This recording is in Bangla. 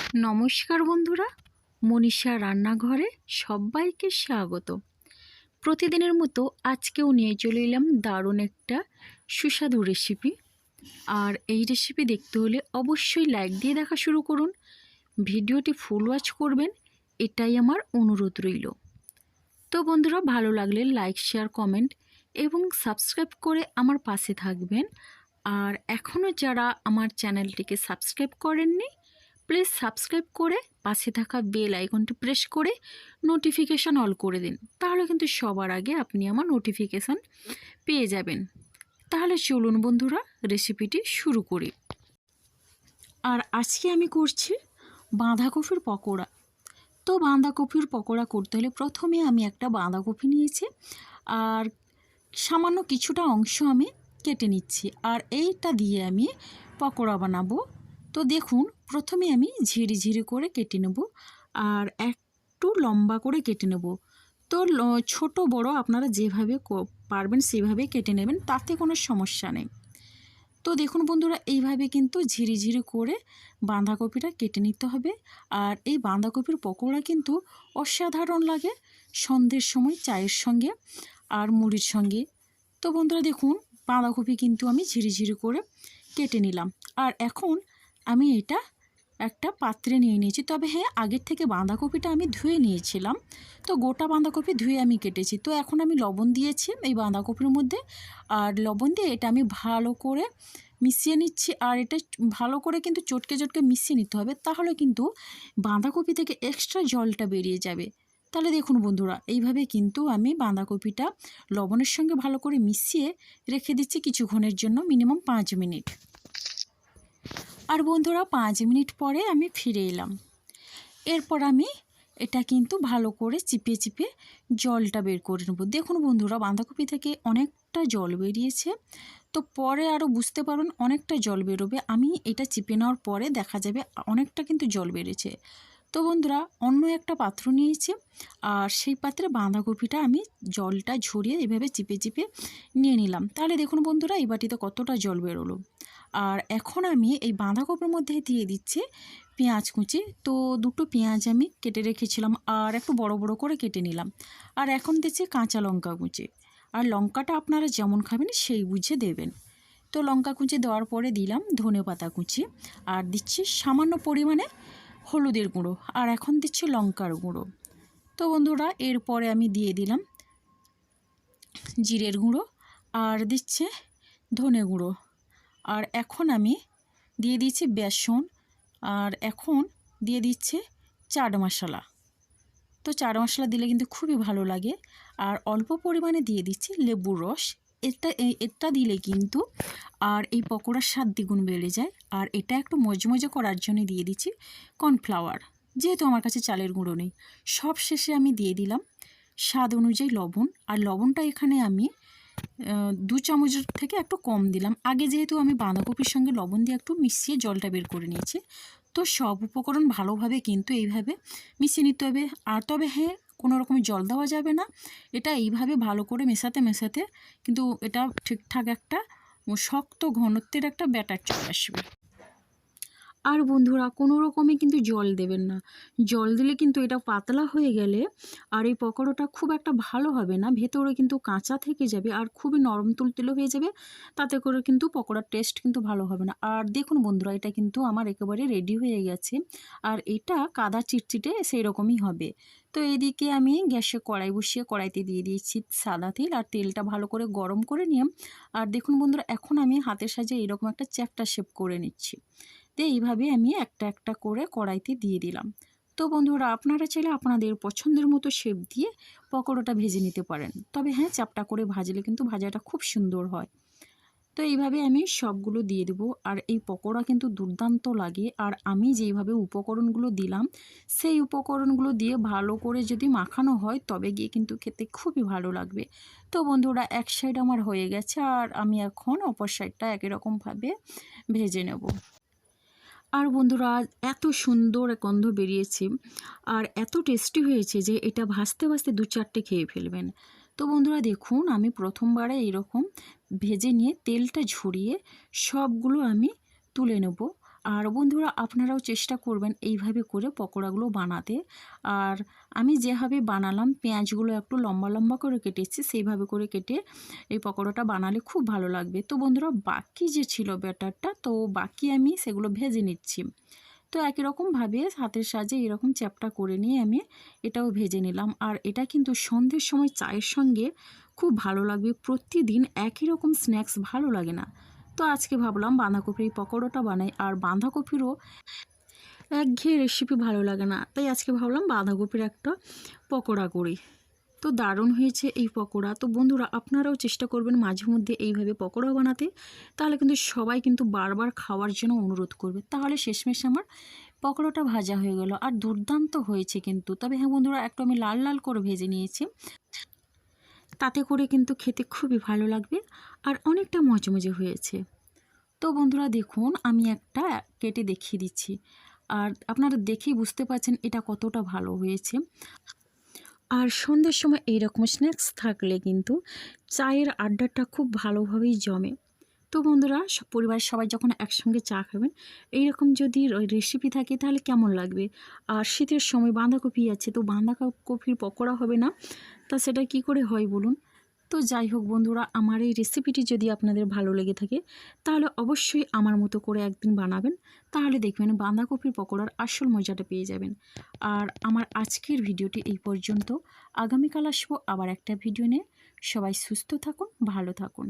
নমস্কার বন্ধুরা, মনীষা রান্নাঘরে সবাইকে স্বাগত। প্রতিদিনের মতো আজকেও নিয়ে চলে এলাম দারুণ একটা সুস্বাদু রেসিপি। আর এই রেসিপি দেখতে হলে অবশ্যই লাইক দিয়ে দেখা শুরু করুন, ভিডিওটি ফুল ওয়াচ করবেন, এটাই আমার অনুরোধ রইল। তো বন্ধুরা, ভালো লাগলে লাইক, শেয়ার, কমেন্ট এবং সাবস্ক্রাইব করে আমার পাশে থাকবেন। আর এখনও যারা আমার চ্যানেলটিকে সাবস্ক্রাইব করেননি, প্লিজ সাবস্ক্রাইব করে পাশে থাকা বেল আইকনটি প্রেস করে নোটিফিকেশান অল করে দিন, তাহলে কিন্তু সবার আগে আপনি আমার নোটিফিকেশান পেয়ে যাবেন। তাহলে চলুন বন্ধুরা, রেসিপিটি শুরু করি। আর আজকে আমি করছি বাঁধাকপির পকোড়া। তো বাঁধাকপির পকোড়া করতে হলে প্রথমে আমি একটা বাঁধাকপি নিয়েছি আর সামান্য কিছুটা অংশ আমি কেটে নিচ্ছি, আর এইটা দিয়ে আমি পকোড়া বানাবো। তো দেখুন, প্রথমে আমি ঝিরি করে কেটে নেব আর একটু লম্বা করে কেটে নেব। তো ছোট বড় আপনারা যেভাবে পারবেন সেভাবে কেটে নেবেন, তাতে কোনো সমস্যা নেই। তো দেখুন বন্ধুরা, এইভাবে কিন্তু ঝিরি করে বাঁধাকপিটা কেটে নিতে হবে। আর এই বাঁধাকপির পকোড়া কিন্তু অসাধারণ লাগে সন্ধ্যের সময় চায়ের সঙ্গে আর মুড়ির সঙ্গে। তো বন্ধুরা দেখুন, বাঁধাকপি কিন্তু আমি ঝিরি করে কেটে নিলাম। আর এখন আমি এটা একটা পাত্রে নিয়ে নিয়েছি। তবে হ্যাঁ, আগের থেকে বাঁধাকপিটা আমি ধুয়ে নিয়েছিলাম, তো গোটা বাঁধাকপি ধুয়ে আমি কেটেছি। তো এখন আমি লবণ দিয়েছি এই বাঁধাকপির মধ্যে, আর লবণ দিয়ে এটা আমি ভালো করে মিশিয়ে নিচ্ছি। আর এটা ভালো করে কিন্তু চটকে মিশিয়ে নিতে হবে, তাহলে কিন্তু বাঁধাকপি থেকে এক্সট্রা জলটা বেরিয়ে যাবে। তাহলে দেখুন বন্ধুরা, এইভাবে কিন্তু আমি বাঁধাকপিটা লবণের সঙ্গে ভালো করে মিশিয়ে রেখে দিচ্ছি কিছুক্ষণের জন্য, মিনিমাম 5 মিনিট। আর বন্ধুরা, 5 মিনিট পরে আমি ফিরে এলাম। এরপর আমি এটা কিন্তু ভালো করে চিপে জলটা বের করে নেব। দেখুন বন্ধুরা, বাঁধাকপি থেকে অনেকটা জল বেরিয়েছে। তো পরে আরও বুঝতে পারবেন অনেকটা জল বেরোবে। আমি এটা চিপে নেওয়ার পরে দেখা যাবে অনেকটা কিন্তু জল বেরিয়েছে। তো বন্ধুরা, অন্য একটা পাত্র নিয়েছি, আর সেই পাত্রে বাঁধাকপিটা আমি জলটা ঝরিয়ে এভাবে চিপে নিয়ে নিলাম। তাহলে দেখুন বন্ধুরা, এই বাটিতে কতটা জল বেরোলো। আর এখন আমি এই বাঁধাকপির মধ্যে দিয়ে দিচ্ছি পেঁয়াজ কুচি। তো দুটো পেঁয়াজ আমি কেটে রেখেছিলাম আর একটু বড় করে কেটে নিলাম। আর এখন দিচ্ছি কাঁচা লঙ্কা কুচি। আর লঙ্কাটা আপনারা যেমন খাবেন সেই বুঝে দেবেন। তো লঙ্কা কুচি দেওয়ার পরে দিলাম ধনেপাতা কুচি, আর দিচ্ছি সামান্য পরিমাণে হলুদের গুঁড়ো, আর এখন দিচ্ছি লঙ্কার গুঁড়ো। তো বন্ধুরা, এরপরে আমি দিয়ে দিলাম জিরের গুঁড়ো, আর দিচ্ছে ধনে গুঁড়ো। আর এখন আমি দিয়ে দিচ্ছি বেসন, আর এখন দিয়ে দিচ্ছে চাট মশলা। তো চাট মশলা দিলে কিন্তু খুবই ভালো লাগে। আর অল্প পরিমাণে দিয়ে দিচ্ছি লেবুর রস। এটা দিলে কিন্তু আর এই পকোড়ার স্বাদ দ্বিগুণ বেড়ে যায়। আর এটা একটু মজমজে করার জন্য দিয়ে দিচ্ছি কর্নফ্লাওয়ার, যেহেতু আমার কাছে চালের গুঁড়ো নেই। সব শেষে আমি দিয়ে দিলাম স্বাদ অনুযায়ী লবণ। আর লবণটা এখানে আমি 2 চামচের থেকে একটু কম দিলাম। আগে যেহেতু আমি বাঁধাকপির সঙ্গে লবণ দিয়ে একটু মিশিয়ে জলটা বের করে নিয়েছি। তো সব উপকরণ ভালোভাবে কিন্তু এইভাবে মিশিয়ে নিতে হবে। আর তবে হ্যাঁ, কোনো রকমের জল দেওয়া যাবে না। এটা এইভাবে ভালো করে মেশাতে কিন্তু এটা ঠিকঠাক একটা শক্ত ঘনত্বের একটা ব্যাটার চলে আসবে। আর বন্ধুরা, কোনো রকমে কিন্তু জল দেবেন না। জল দিলে কিন্তু এটা পাতলা হয়ে গেলে আর এই পকোড়াটা খুব একটা ভালো হবে না, ভেতরে কিন্তু কাঁচা থেকে যাবে আর খুবই নরম তুলতুলে হয়ে যাবে। তাতে করে কিন্তু পকোড়ার টেস্ট কিন্তু ভালো হবে না। আর দেখুন বন্ধুরা, এটা কিন্তু আমার একেবারে রেডি হয়ে গেছে। আর এটা কাদা চিটচিটে সেই রকমই হবে। তো এদিকে আমি গ্যাসে কড়াই বসিয়ে কড়াইতে দিয়ে দিয়েছি সাদা তেল, আর তেলটা ভালো করে গরম করে নিলাম। আর দেখুন বন্ধুরা, এখন আমি হাতের সাহায্যে এরকম একটা চ্যাপ্টা শেপ করে নিচ্ছি। তো এইভাবে আমি একটা করে কড়াইতে দিয়ে দিলাম। তো বন্ধুরা, আপনারা চাইলে আপনাদের পছন্দের মতো শেপ দিয়ে পকোড়াটা ভেজে নিতে পারেন। তবে হ্যাঁ, চ্যাপ্টা করে ভাজলে কিন্তু ভাজাটা খুব সুন্দর হয়। তো এইভাবে আমি সবগুলো দিয়ে দেবো। আর এই পকোড়া কিন্তু দুর্দান্ত লাগে। আর আমি যেইভাবে উপকরণগুলো দিলাম, সেই উপকরণগুলো দিয়ে ভালো করে যদি মাখানো হয় তবে গিয়ে কিন্তু খেতে খুবই ভালো লাগবে। তো বন্ধুরা, এক সাইড আমার হয়ে গেছে, আর আমি এখন অপর সাইডটা একই রকমভাবে ভেজে নেব। আর বন্ধুরা, এত সুন্দর গন্ধ বেরিয়েছে আর এত টেস্টি হয়েছে যে এটা ভাজতে 2-4টে খেয়ে ফেলবেন। তো বন্ধুরা দেখুন, আমি প্রথমবারে এইরকম ভেজে নিয়ে তেলটা ঝরিয়ে সবগুলো আমি তুলে নেব। আর বন্ধুরা আপনারাও চেষ্টা করবেন এইভাবে করে পকোড়াগুলো বানাতে। আর আমি যেভাবে বানালাম পেঁয়াজগুলো একটু লম্বা লম্বা করে কেটেছি, সেইভাবে করে কেটে এই পকোড়াটা বানালে খুব ভালো লাগবে। তো বন্ধুরা বাকি যে ছিল ব্যাটারটা, তো বাকি আমি সেগুলো ভেজে নিচ্ছি। তো একই রকমভাবে হাতের সাহায্যে এরকম চ্যাপ্টা করে নিয়ে আমি এটাও ভেজে নিলাম। আর এটা কিন্তু সন্ধ্যের সময় চায়ের সঙ্গে খুব ভালো লাগবে। প্রতিদিন একই রকম স্ন্যাক্স ভালো লাগে না। তো আজকে ভাবলাম বাঁধাকপির এই পকোড়াটা বানাই। আর বাঁধাকপিরও একঘেয়ে রেসিপি ভালো লাগে না, তাই আজকে ভাবলাম বাঁধাকপির একটা পকোড়া করি। তো দারুণ হয়েছে এই পকোড়া। তো বন্ধুরা আপনারাও চেষ্টা করবেন মাঝে মধ্যে এইভাবে পকোড়া বানাতে, তাহলে কিন্তু সবাই কিন্তু বারবার খাওয়ার জন্য অনুরোধ করবে। তাহলে শেষমেশ আমার পকোড়াটা ভাজা হয়ে গেল আর দুর্দান্ত হয়েছে কিন্তু। তবে হ্যাঁ বন্ধুরা, একটু আমি লাল লাল করে ভেজে নিয়েছি, তাতে করে কিন্তু খেতে খুবই ভালো লাগবে আর অনেকটা মজমজে হয়েছে। তো বন্ধুরা দেখুন, আমি একটা কেটে দেখিয়ে দিচ্ছি, আর আপনারা দেখেই বুঝতে পারছেন এটা কতটা ভালো হয়েছে। আর সন্ধ্যের সময় এইরকম স্ন্যাক্স থাকলে কিন্তু চায়ের আড্ডাটা খুব ভালোভাবেই জমে। তো বন্ধুরা পরিবারের সবাই যখন একসঙ্গে চা খাবেন, এইরকম যদি রেসিপি থাকে তাহলে কেমন লাগবে। আর শীতের সময় বাঁধাকপি আছে, তো বাঁধাকপির পকোড়া হবে না, তা সেটা কি করে হয় বলুন। তো যাই হোক বন্ধুরা, আমার এই রেসিপিটি যদি আপনাদের ভালো লেগে থাকে তাহলে অবশ্যই আমার মতো করে একদিন বানাবেন, তাহলে দেখবেন বাঁধাকপির পকোড়ার আসল মজাটা পেয়ে যাবেন। আর আমার আজকের ভিডিওটি এই পর্যন্ত। আগামীকাল আসবো আবার একটা ভিডিও নিয়ে। সবাই সুস্থ থাকুন, ভালো থাকুন।